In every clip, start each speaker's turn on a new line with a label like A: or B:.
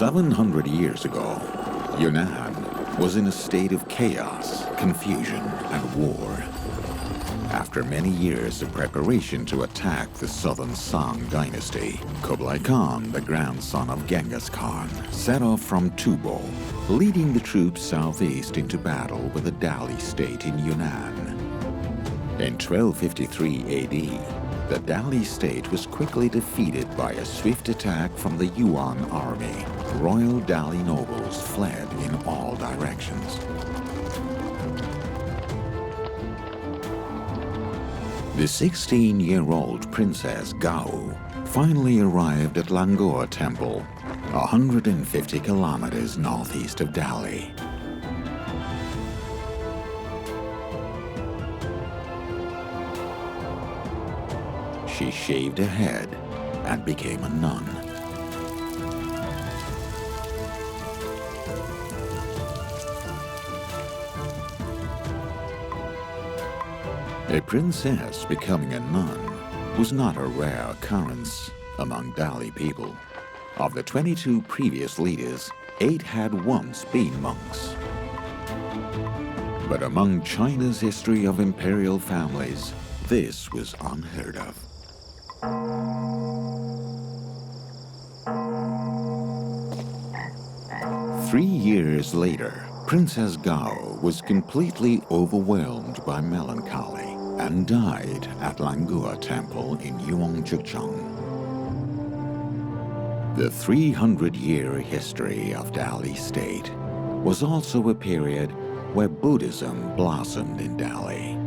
A: 700 years ago, Yunnan was in a state of chaos, confusion, and war. After many years of preparation to attack the southern Song dynasty, Kublai Khan, the grandson of Genghis Khan, set off from Tubo, leading the troops southeast into battle with the Dali state in Yunnan. In 1253 AD, the Dali state was quickly defeated by a swift attack from the Yuan army. Royal Dali nobles fled in all directions. The 16-year-old Princess Gao finally arrived at Langor Temple, 150 kilometers northeast of Dali. She shaved her head and became a nun. A princess becoming a nun was not a rare occurrence among Dali people. Of the 22 previous leaders, 8 had once been monks. But among China's history of imperial families, this was unheard of. Three years later, Princess Gao was completely overwhelmed by melancholy and died at Langua Temple in Yongzhicheng. The 300-year history of Dali State was also a period where Buddhism blossomed in Dali.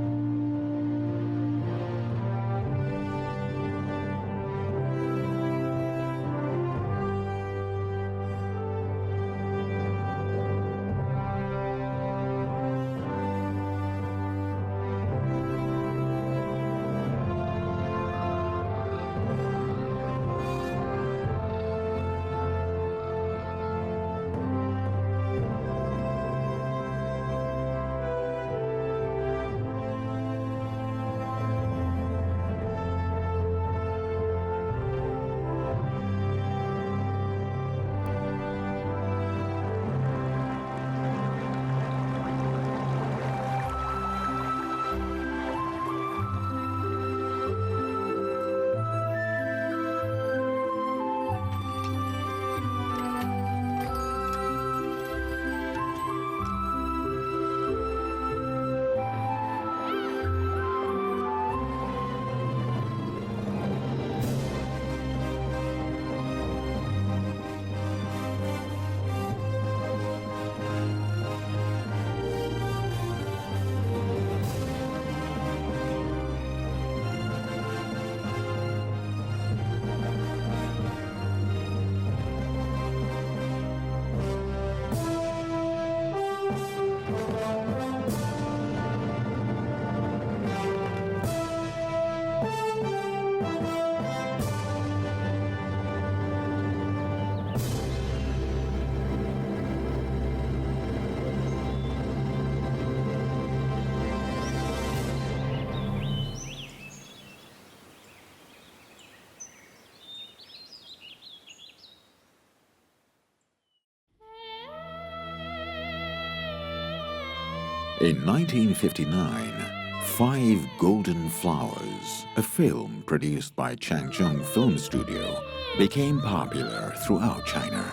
A: In 1959, Five Golden Flowers, a film produced by Chang Film Studio, became popular throughout China.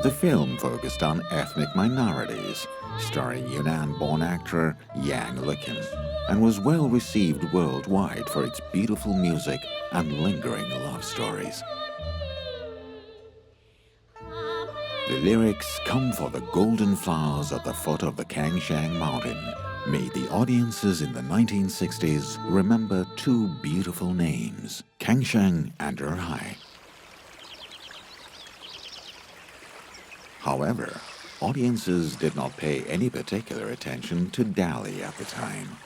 A: The film focused on ethnic minorities, starring Yunnan-born actor Yang Liken, and was well received worldwide for its beautiful music and lingering love stories. The lyrics, "Come for the golden flowers at the foot of the Kangshan Mountain," made the audiences in the 1960s remember two beautiful names, Kangshan and Erhai. However, audiences did not pay any particular attention to Dali at the time.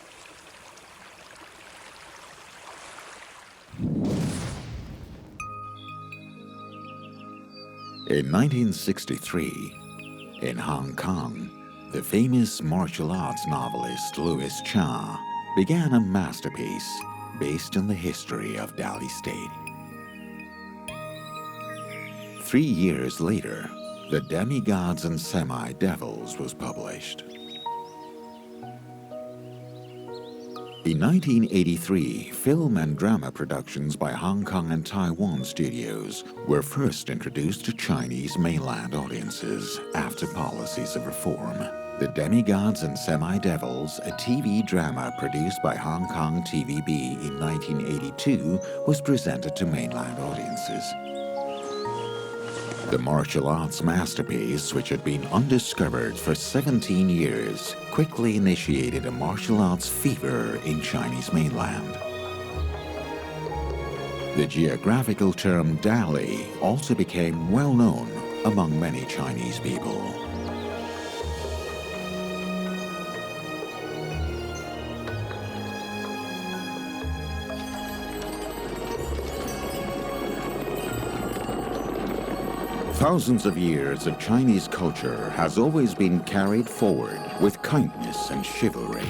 A: In 1963, in Hong Kong, the famous martial arts novelist Louis Chang began a masterpiece, based on the history of Dali State. 3 years later, The Demigods and Semi-Devils was published. In 1983, film and drama productions by Hong Kong and Taiwan studios were first introduced to Chinese mainland audiences after policies of reform. The Demigods and Semi-Devils, a TV drama produced by Hong Kong TVB in 1982, was presented to mainland audiences. The martial arts masterpiece, which had been undiscovered for 17 years, quickly initiated a martial arts fever in Chinese mainland. The geographical term Dali also became well known among many Chinese people. Thousands of years of Chinese culture has always been carried forward with kindness and chivalry.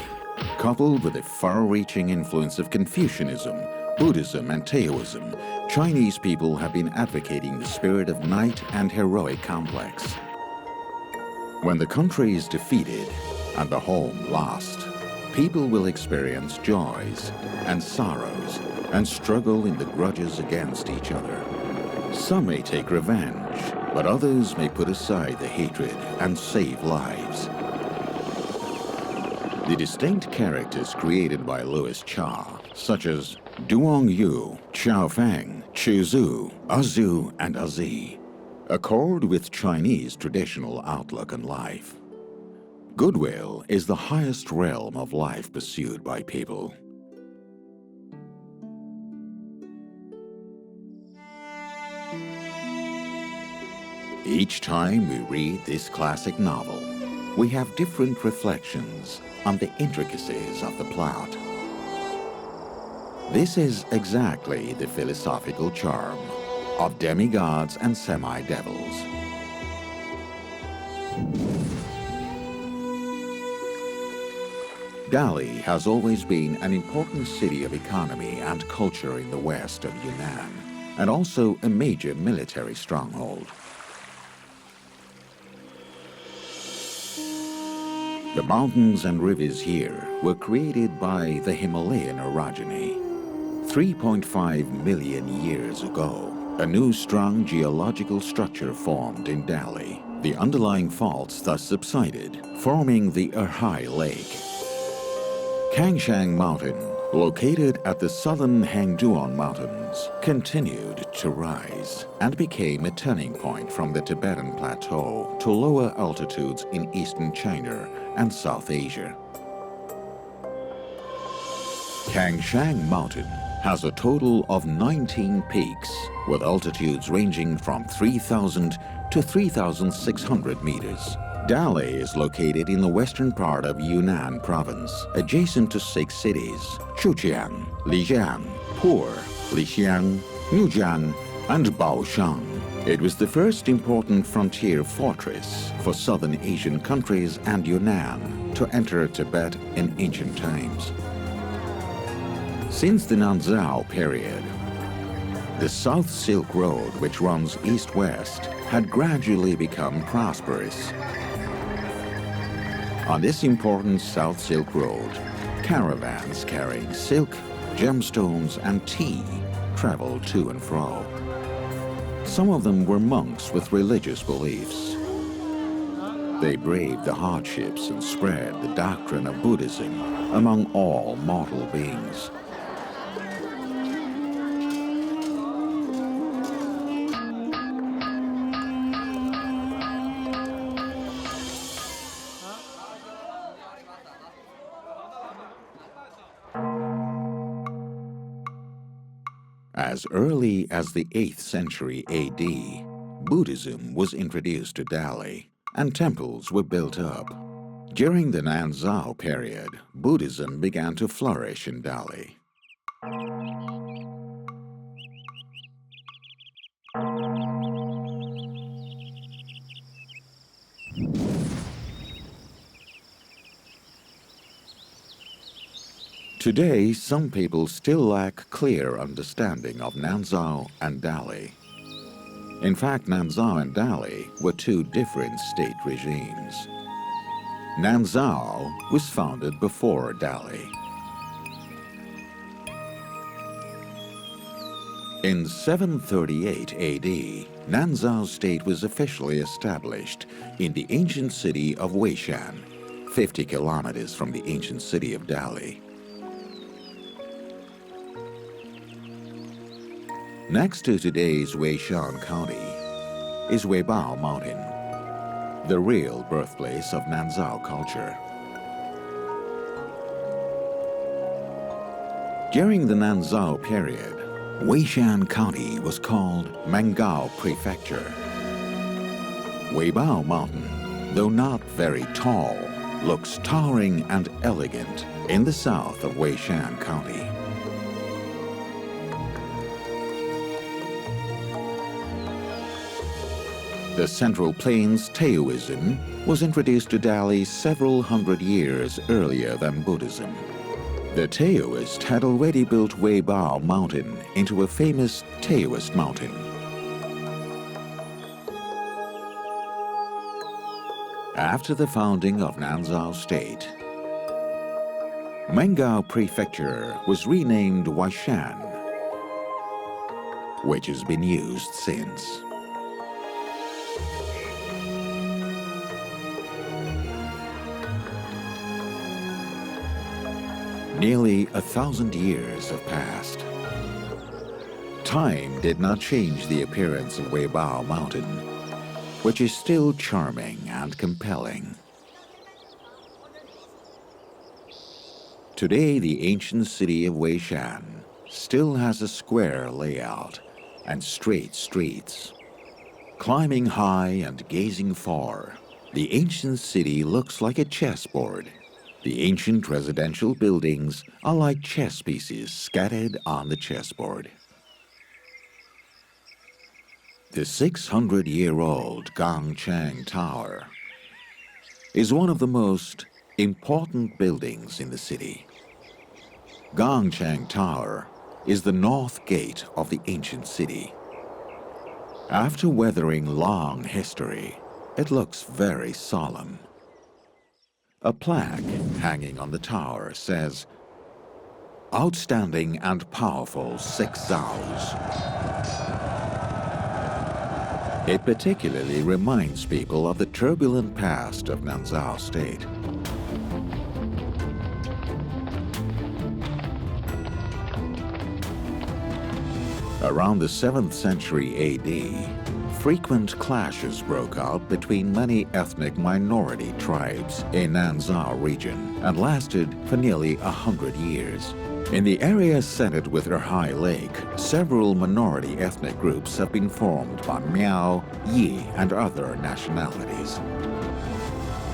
A: Coupled with the far-reaching influence of Confucianism, Buddhism and Taoism, Chinese people have been advocating the spirit of knight and heroic complex. When the country is defeated and the home lost, people will experience joys and sorrows and struggle in the grudges against each other. Some may take revenge, but others may put aside the hatred and save lives. The distinct characters created by Louis Cha, such as Duong Yu, Xiao Feng, Chu Zhu, Azu, and Azi, accord with Chinese traditional outlook on life. Goodwill is the highest realm of life pursued by people. Each time we read this classic novel, we have different reflections on the intricacies of the plot. This is exactly the philosophical charm of Demigods and Semi-Devils. Dali has always been an important city of economy and culture in the west of Yunnan, and also a major military stronghold. The mountains and rivers here were created by the Himalayan orogeny. 3.5 million years ago, a new strong geological structure formed in Dali. The underlying faults thus subsided, forming the Erhai Lake. Chang Mountain, located at the southern Hangduan Mountains, continued to rise and became a turning point from the Tibetan Plateau to lower altitudes in eastern China and South Asia. Chang Mountain has a total of 19 peaks, with altitudes ranging from 3,000 to 3,600 meters. Dali is located in the western part of Yunnan province, adjacent to 6 cities: Chujiang, Lijiang, Pur, Lixiang, Nujiang, and Baoshan. It was the first important frontier fortress for southern Asian countries and Yunnan to enter Tibet in ancient times. Since the Nanzhao period, the South Silk Road, which runs east-west, had gradually become prosperous. On this important South Silk Road, caravans carrying silk, gemstones, and tea traveled to and fro. Some of them were monks with religious beliefs. They braved the hardships and spread the doctrine of Buddhism among all mortal beings. As early as the 8th century AD, Buddhism was introduced to Dali, and temples were built up. During the Nanzhao period, Buddhism began to flourish in Dali. Today, some people still lack clear understanding of Nanzhao and Dali. In fact, Nanzhao and Dali were two different state regimes. Nanzhao was founded before Dali. In 738 AD, Nanzhao state was officially established in the ancient city of Weishan, 50 kilometers from the ancient city of Dali. Next to today's Weishan County is Weibo Mountain, the real birthplace of Nanzhao culture. During the Nanzhao period, Weishan County was called Mengao Prefecture. Weibo Mountain, though not very tall, looks towering and elegant in the south of Weishan County. The Central Plains Taoism was introduced to Dali several hundred years earlier than Buddhism. The Taoists had already built Weibo Mountain into a famous Taoist mountain. After the founding of Nanzhao State, Mengao Prefecture was renamed Weishan, which has been used since. Nearly 1,000 years have passed. Time did not change the appearance of Weibo Mountain, which is still charming and compelling. Today, the ancient city of Weishan still has a square layout and straight streets. Climbing high and gazing far, the ancient city looks like a chessboard. The ancient residential buildings are like chess pieces scattered on the chessboard. The 600-year-old Gong Chang Tower is one of the most important buildings in the city. Gong Chang Tower is the north gate of the ancient city. After weathering long history, it looks very solemn. A plaque hanging on the tower says, "Outstanding and powerful 6 Zhaos." It particularly reminds people of the turbulent past of Nanzhao State. Around the 7th century AD, frequent clashes broke out between many ethnic minority tribes in Nanzhao region and lasted for nearly 100 years. In the area centered with Erhai Lake, several minority ethnic groups have been formed by Miao, Yi, and other nationalities.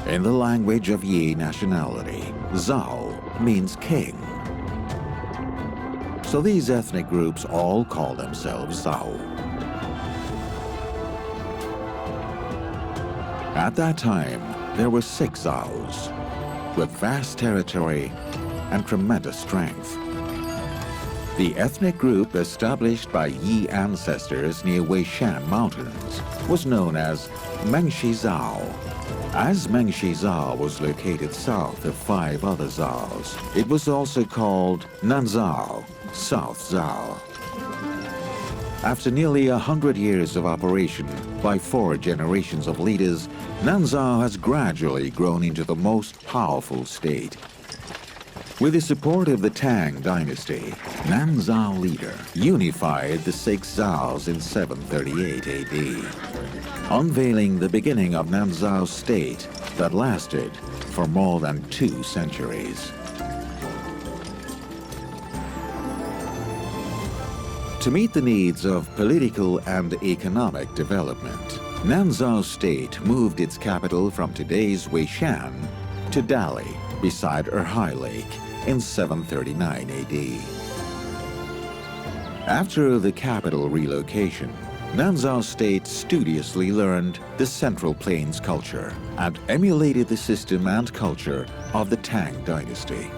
A: In the language of Yi nationality, Zhao means king. So these ethnic groups all call themselves Zhao. At that time, there were 6 Zhaos, with vast territory and tremendous strength. The ethnic group established by Yi ancestors near Weishan Mountains was known as Mengshi Zhao. As Mengshi Zhao was located south of 5 other Zhaos, it was also called Nanzhao, South Zhao. After nearly 100 years of operation by 4 generations of leaders, Nanzhao has gradually grown into the most powerful state. With the support of the Tang dynasty, Nanzhao leader unified the 6 Zhaos in 738 AD, unveiling the beginning of Nanzhao state that lasted for more than 2 centuries. To meet the needs of political and economic development, Nanzhao State moved its capital from today's Weishan to Dali, beside Erhai Lake, in 739 AD. After the capital relocation, Nanzhao State studiously learned the Central Plains culture and emulated the system and culture of the Tang dynasty.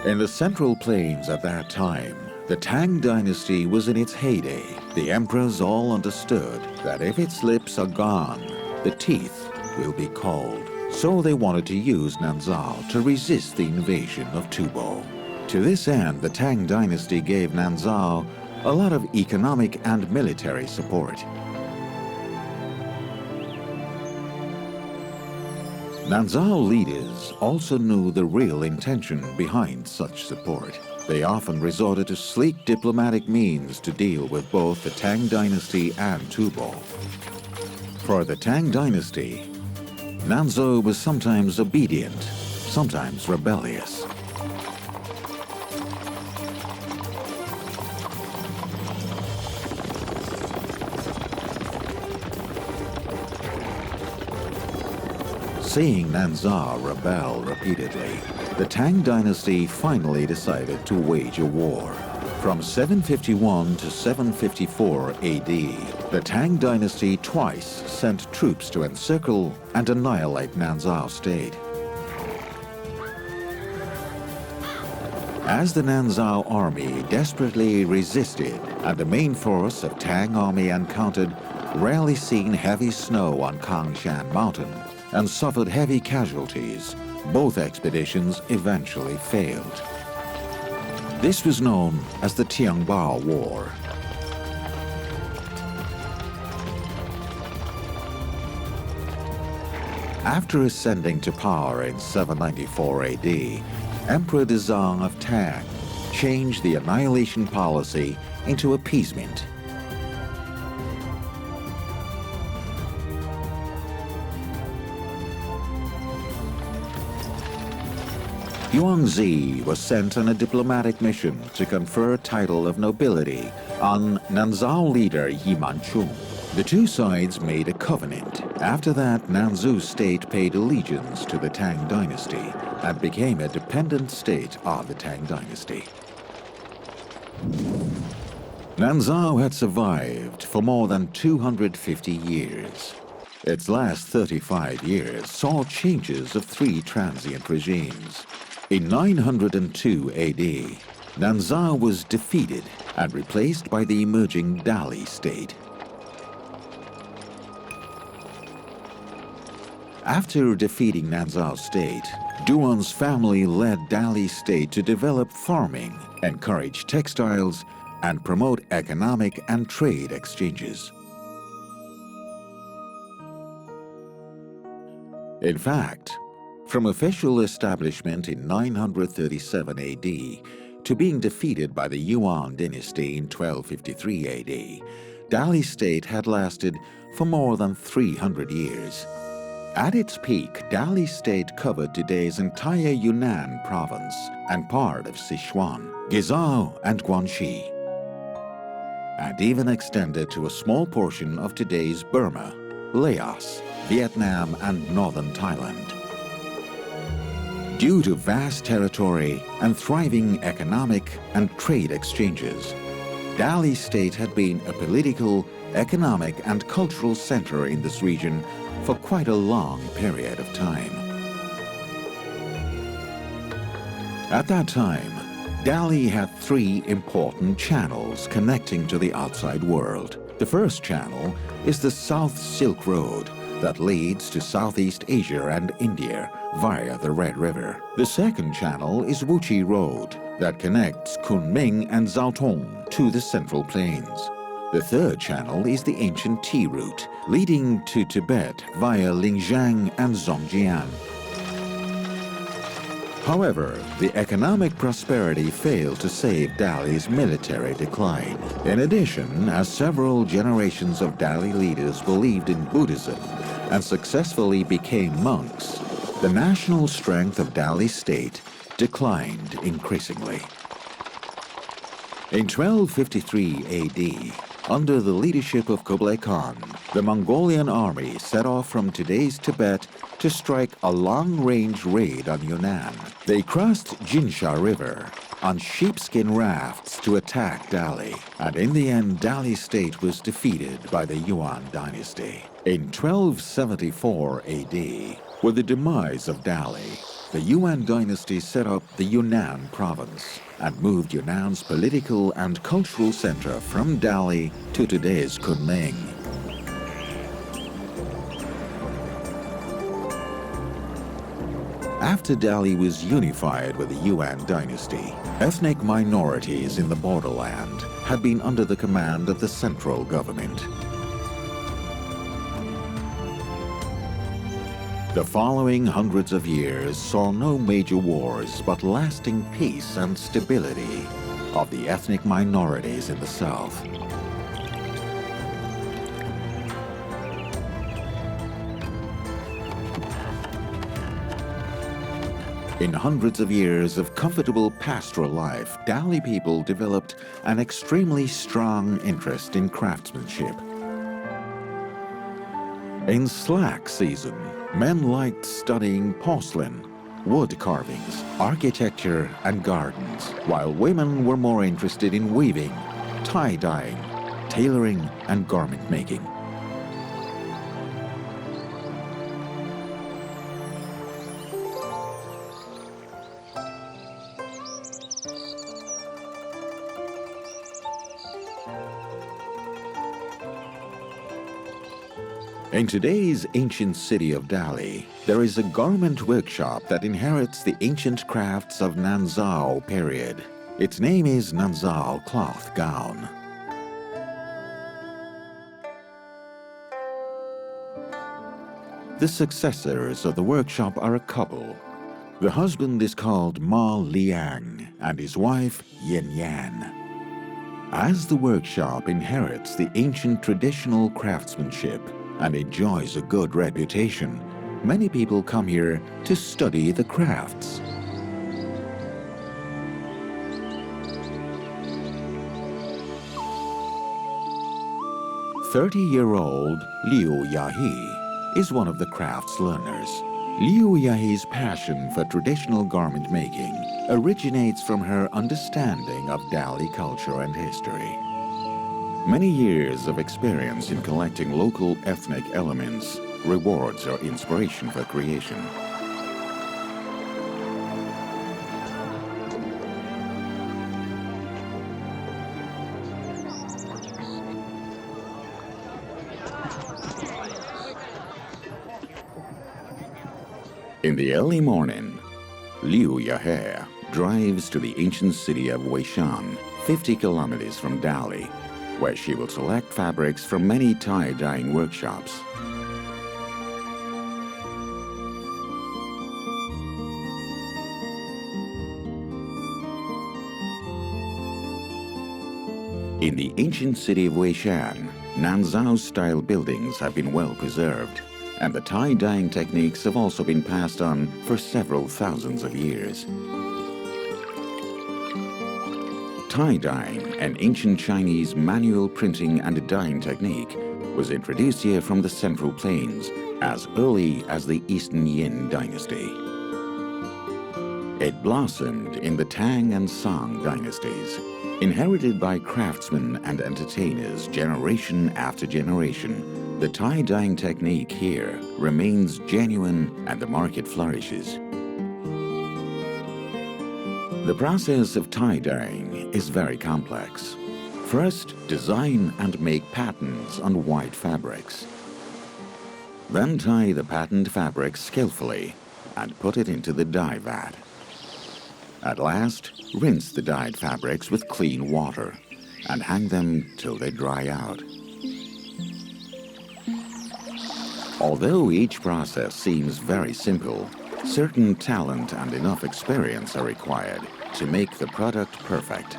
A: In the Central Plains at that time, the Tang dynasty was in its heyday. The emperors all understood that if its lips are gone, the teeth will be called. So they wanted to use Nanzhao to resist the invasion of Tubo. To this end, the Tang dynasty gave Nanzhao a lot of economic and military support. Nanzhao leaders also knew the real intention behind such support. They often resorted to sleek diplomatic means to deal with both the Tang dynasty and Tubo. For the Tang dynasty, Nanzhao was sometimes obedient, sometimes rebellious. Seeing Nanzhao rebel repeatedly, the Tang dynasty finally decided to wage a war. From 751 to 754 AD, the Tang dynasty twice sent troops to encircle and annihilate Nanzhao state. As the Nanzhao army desperately resisted and the main force of Tang army encountered rarely seen heavy snow on Kangshan Mountain and suffered heavy casualties, both expeditions eventually failed. This was known as the Tiangbao War. After ascending to power in 794 AD, Emperor Dezong of Tang changed the annihilation policy into appeasement. Yuanzi was sent on a diplomatic mission to confer a title of nobility on Nanzhao leader Yi Manchung. The two sides made a covenant. After that, Nanzhou state paid allegiance to the Tang dynasty and became a dependent state of the Tang dynasty. Nanzhao had survived for more than 250 years. Its last 35 years saw changes of three transient regimes. In 902 AD, Nanzhao was defeated and replaced by the emerging Dali state. After defeating Nanzhao state, Duan's family led Dali state to develop farming, encourage textiles, and promote economic and trade exchanges. In fact, from official establishment in 937 AD to being defeated by the Yuan dynasty in 1253 AD, Dali state had lasted for more than 300 years. At its peak, Dali state covered today's entire Yunnan province and part of Sichuan, Guizhou, and Guangxi, and even extended to a small portion of today's Burma, Laos, Vietnam, and northern Thailand. Due to vast territory and thriving economic and trade exchanges, Dali state had been a political, economic, and cultural center in this region for quite a long period of time. At that time, Dali had three important channels connecting to the outside world. The first channel is the South Silk Road that leads to Southeast Asia and India via the Red River. The second channel is Wuchi Road that connects Kunming and Zhaotong to the Central Plains. The third channel is the ancient tea route leading to Tibet via Lingzhang and Zhongjian. However, the economic prosperity failed to save Dali's military decline. In addition, as several generations of Dali leaders believed in Buddhism and successfully became monks, the national strength of Dali state declined increasingly. In 1253 AD, under the leadership of Kublai Khan, the Mongolian army set off from today's Tibet to strike a long-range raid on Yunnan. They crossed Jinsha River on sheepskin rafts to attack Dali, and in the end Dali state was defeated by the Yuan dynasty. In 1274 AD, with the demise of Dali, the Yuan dynasty set up the Yunnan province and moved Yunnan's political and cultural center from Dali to today's Kunming. After Dali was unified with the Yuan dynasty, ethnic minorities in the borderland had been under the command of the central government. The following hundreds of years saw no major wars but lasting peace and stability of the ethnic minorities in the south. In hundreds of years of comfortable pastoral life, Dali people developed an extremely strong interest in craftsmanship. In slack season, men liked studying porcelain, wood carvings, architecture, and gardens, while women were more interested in weaving, tie-dyeing, tailoring, and garment making. In today's ancient city of Dali, there is a garment workshop that inherits the ancient crafts of Nanzhao period. Its name is Nanzhao Cloth Gown. The successors of the workshop are a couple. The husband is called Ma Liang and his wife Yin Yan. As the workshop inherits the ancient traditional craftsmanship and enjoys a good reputation, many people come here to study the crafts. "30-year-old Liu Yahi is one of the crafts learners. Liu Yahi's passion for traditional garment making originates from her understanding of Dali culture and history. Many years of experience in collecting local ethnic elements rewards her inspiration for creation. In the early morning, Liu Yahe drives to the ancient city of Weishan, 50 kilometers from Dali, where she will select fabrics from many tie-dyeing workshops. In the ancient city of Weishan, Nanzhao-style buildings have been well preserved, and the tie-dyeing techniques have also been passed on for several thousands of years. Tie-dyeing, an ancient Chinese manual printing and dyeing technique, was introduced here from the Central Plains as early as the Eastern Yin dynasty. It blossomed in the Tang and Song dynasties, inherited by craftsmen and entertainers generation after generation. The tie-dyeing technique here remains genuine and the market flourishes. The process of tie-dyeing is very complex. First, design and make patterns on white fabrics. Then tie the patterned fabric skillfully and put it into the dye vat. At last, rinse the dyed fabrics with clean water and hang them till they dry out. Although each process seems very simple, certain talent and enough experience are required to make the product perfect.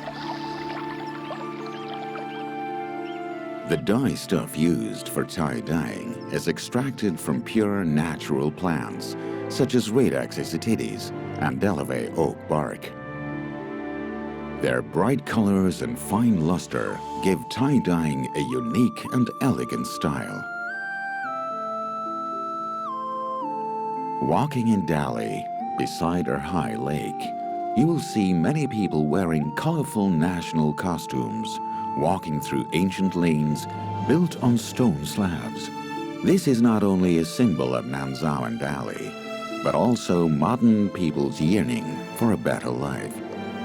A: The dye stuff used for tie-dyeing is extracted from pure natural plants, such as Radex isitides and Delaware oak bark. Their bright colors and fine luster give tie-dyeing a unique and elegant style. Walking in Dali, beside our high lake, you will see many people wearing colorful national costumes, walking through ancient lanes built on stone slabs. This is not only a symbol of Nanzhao and Dali, but also modern people's yearning for a better life.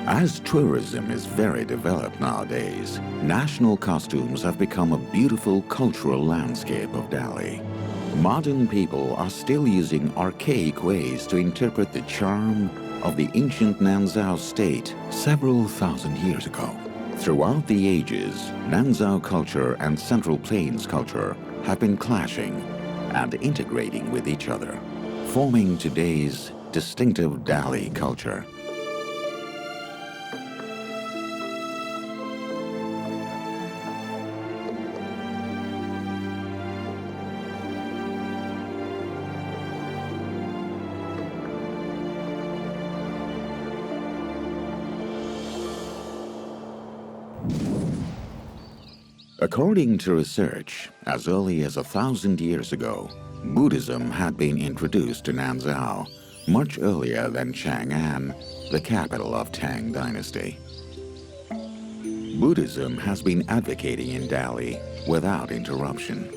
A: As tourism is very developed nowadays, national costumes have become a beautiful cultural landscape of Delhi. Modern people are still using archaic ways to interpret the charm of the ancient Nanzhao state several thousand years ago. Throughout the ages, Nanzhao culture and Central Plains culture have been clashing and integrating with each other, forming today's distinctive Delhi culture. According to research, as early as 1,000 years ago, Buddhism had been introduced to Nanzhao much earlier than Chang'an, the capital of Tang dynasty. Buddhism has been advocating in Delhi without interruption.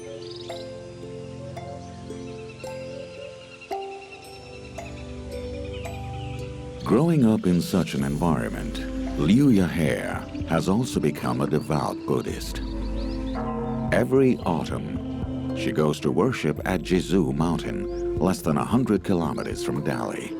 A: Growing up in such an environment, Liu Yahe has also become a devout Buddhist. Every autumn, she goes to worship at Weibo Mountain, less than 100 kilometers from Delhi.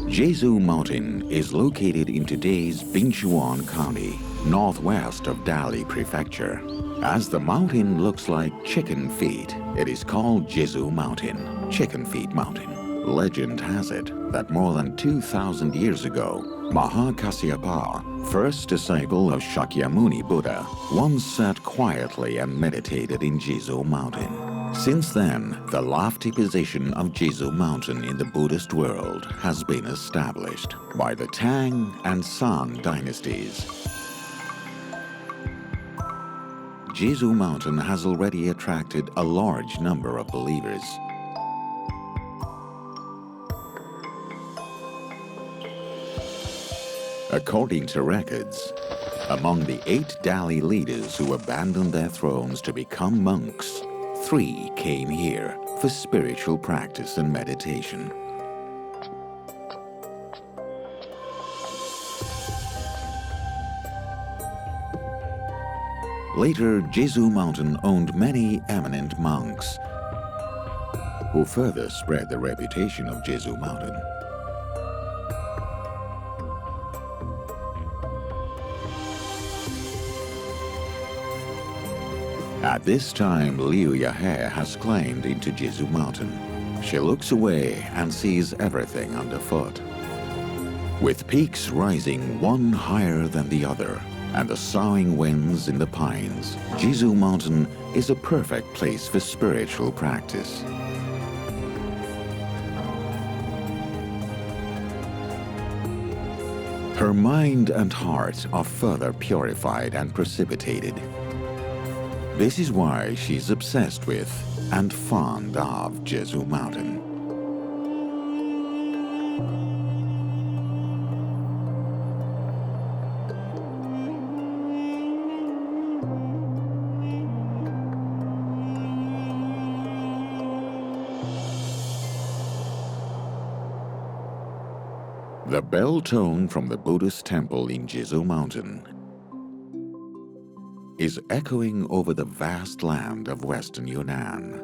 A: Weibo Mountain is located in today's Bingchuan County, northwest of Delhi Prefecture. As the mountain looks like chicken feet, it is called Weibo Mountain, Chicken Feet Mountain. Legend has it that more than 2,000 years ago, Mahakasyapa, first disciple of Shakyamuni Buddha, once sat quietly and meditated in Weibo Mountain. Since then, the lofty position of Weibo Mountain in the Buddhist world has been established by the Tang and Shang dynasties. Weibo Mountain has already attracted a large number of believers. According to records, among the 8 Delhi leaders who abandoned their thrones to become monks, 3 came here for spiritual practice and meditation. Later, Weibo Mountain owned many eminent monks who further spread the reputation of Weibo Mountain. At this time, Liu Yahe has climbed into Weibo Mountain. She looks away and sees everything underfoot. With peaks rising one higher than the other, and the soughing winds in the pines, Weibo Mountain is a perfect place for spiritual practice. Her mind and heart are further purified and precipitated. This is why she's obsessed with and fond of Weibo Mountain. The bell tone from the Buddhist temple in Weibo Mountain is echoing over the vast land of western Yunnan.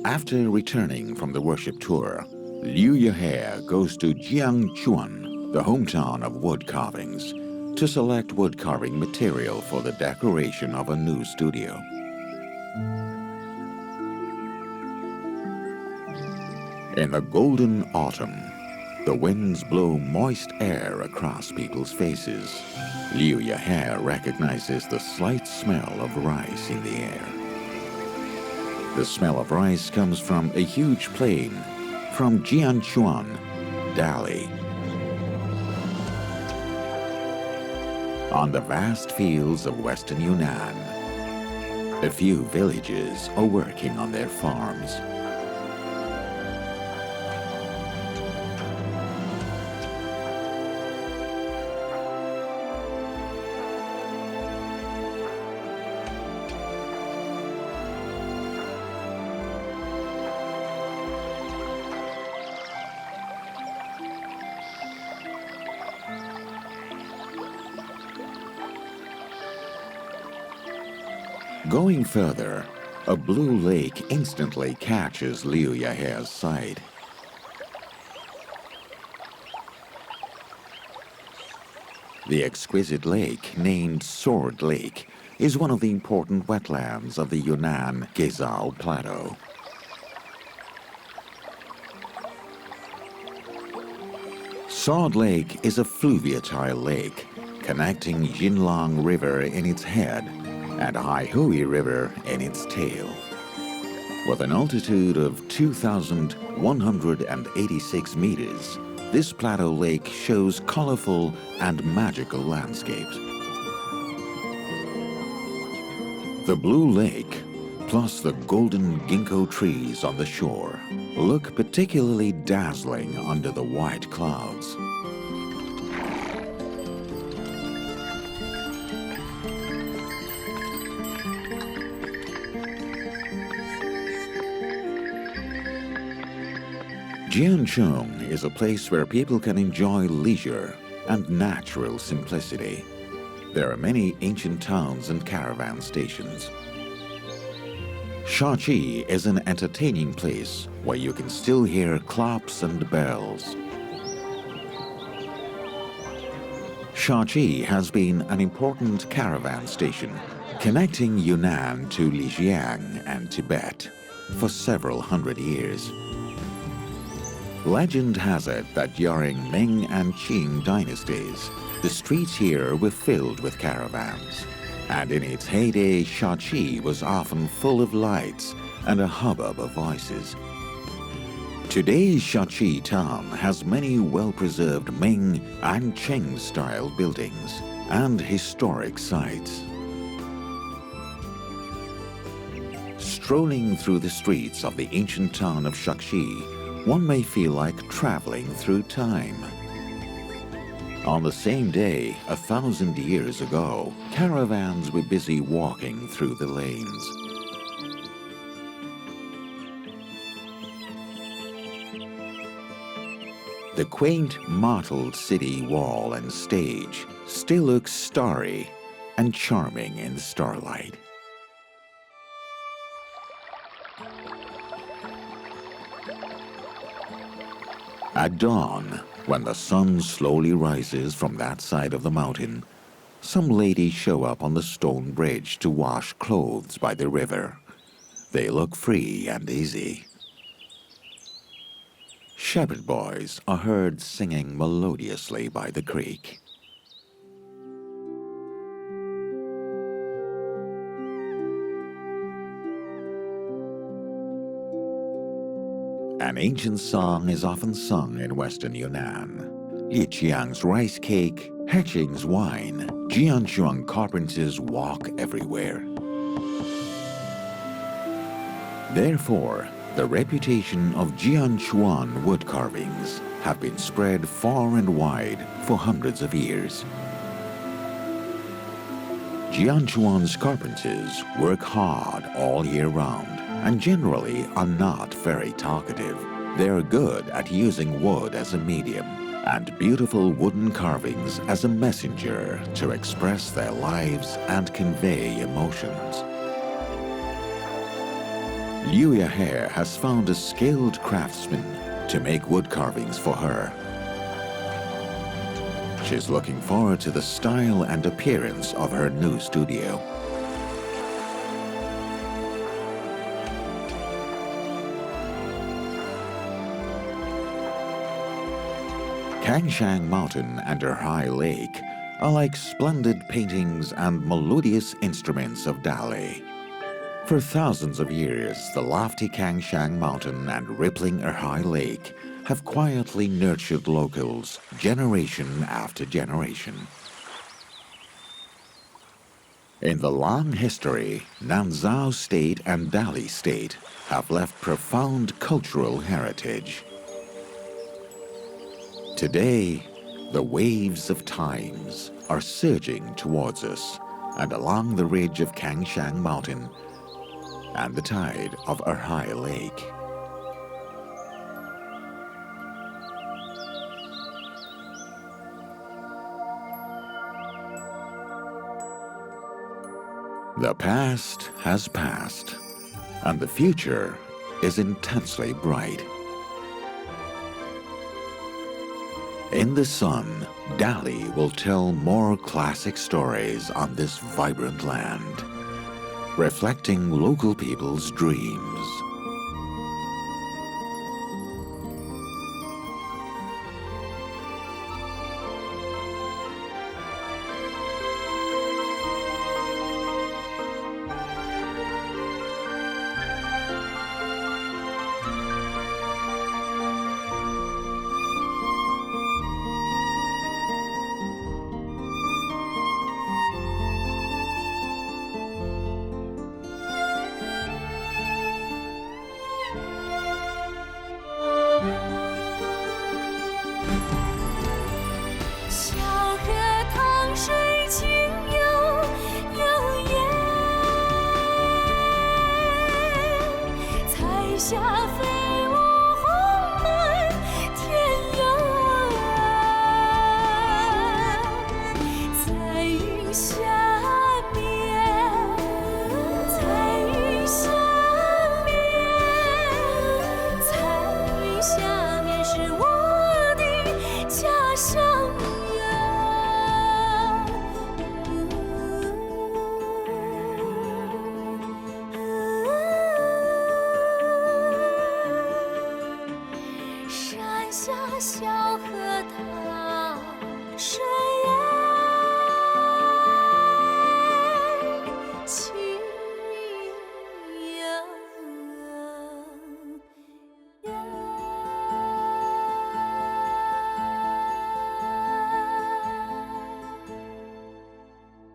A: After returning from the worship tour, Liu Yahe goes to Jiangchuan, the hometown of wood carvings, to select wood carving material for the decoration of a new studio. In the golden autumn, the winds blow moist air across people's faces. Liu Yahe recognizes the slight smell of rice in the air. The smell of rice comes from a huge plain from Jiangchuan, Delhi. On the vast fields of western Yunnan, a few villages are working on their farms. Going further, a blue lake instantly catches Liu Yahe's sight. The exquisite lake, named Sword Lake, is one of the important wetlands of the Yunnan Gezal Plateau. Sword Lake is a fluviatile lake connecting Yinlong River in its head and Haihui River in its tail. With an altitude of 2,186 meters, this plateau lake shows colorful and magical landscapes. The blue lake, plus the golden ginkgo trees on the shore, look particularly dazzling under the white clouds. Jiancheng is a place where people can enjoy leisure and natural simplicity. There are many ancient towns and caravan stations. Shachi is an entertaining place where you can still hear claps and bells. Shachi has been an important caravan station connecting Yunnan to Lijiang and Tibet for several hundred years. Legend has it that during Ming and Qing dynasties, the streets here were filled with caravans, and in its heyday, Shachi was often full of lights and a hubbub of voices. Today's Shachi town has many well-preserved Ming and Qing-style buildings and historic sites. Strolling through the streets of the ancient town of Shachi, one may feel like traveling through time. On the same day, 1,000 years ago, caravans were busy walking through the lanes. The quaint, mottled city wall and stage still looks starry and charming in the starlight. At dawn, when the sun slowly rises from that side of the mountain, some ladies show up on the stone bridge to wash clothes by the river. They look free and easy. Shepherd boys are heard singing melodiously by the creek. An ancient song is often sung in western Yunnan. Liqiang's rice cake, Heching's wine, Jianchuan carpenters walk everywhere. Therefore, the reputation of Jianchuan wood carvings have been spread far and wide for hundreds of years. Jianchuan's carpenters work hard all year round and generally are not very talkative. They are good at using wood as a medium and beautiful wooden carvings as a messenger to express their lives and convey emotions. Liu Yahe has found a skilled craftsman to make wood carvings for her. She's looking forward to the style and appearance of her new studio. Kangshan Mountain and her high lake are like splendid paintings and melodious instruments of Dali. For thousands of years, the lofty Kangshan Mountain and rippling Erhai Lake have quietly nurtured locals generation after generation. In the long history, Nanzhao State and Dali State have left profound cultural heritage. Today, the waves of times are surging towards us and along the ridge of Kangshan Mountain and the tide of Erhai Lake. The past has passed, and the future is intensely bright. In the sun, Dali will tell more classic stories on this vibrant land, reflecting local people's dreams.